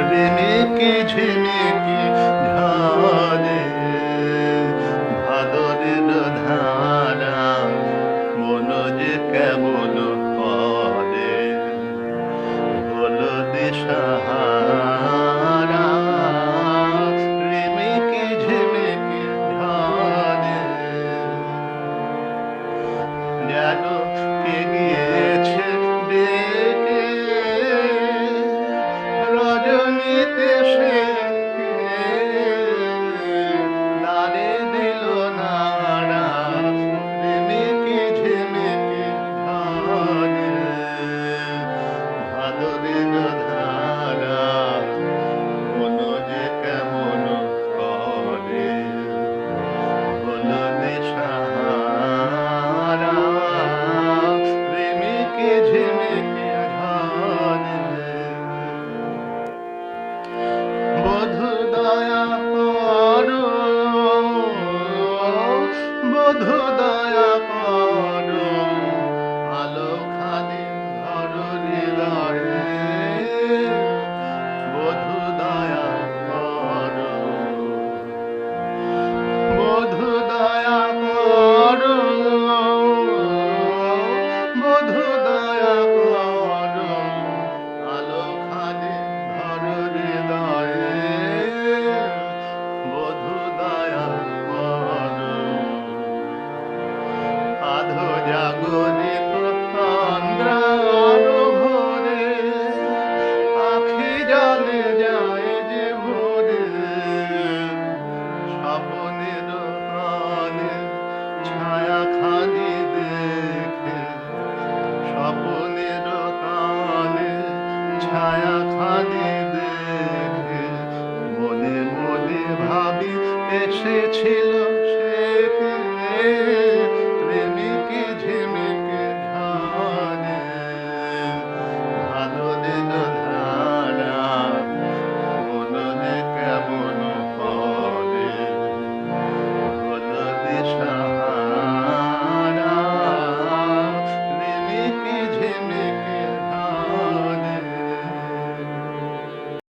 রিমিকি ঝিমিকি ঝরে ভাদরের ধারা মন যে কেমন করে হলো দিশাহারা রিমিকি ঝিমিকি ঝরে যেন কে গিয়েছে ডেকে রজনীতে সে নারে দিল নাড়া রিমিকি ঝিমিকি ঝরে ভাদরের ধারা মন যে কেমন করে হলো দিশাহারা রিমিকি ঝিমিকি ঝরে বধূ দয়া করো বধূ দয়া করো আলো খানি ধরো হৃদয়ে বধূ দয়া করো বধূ দয়া করো বধূ দয়া করো আলো খানি ধরো হৃদয়ে বধূ দয়া করো আধো জাগরিত তন্দ্রার ভোরে আখি জলে যায় যে ভোরে স্বপ্নের প্রাণে ছায়া খানি দেখে স্বপ্নের প্রাণে ছায়া খানি দেখে মনে মনে ভাবি এসেছিল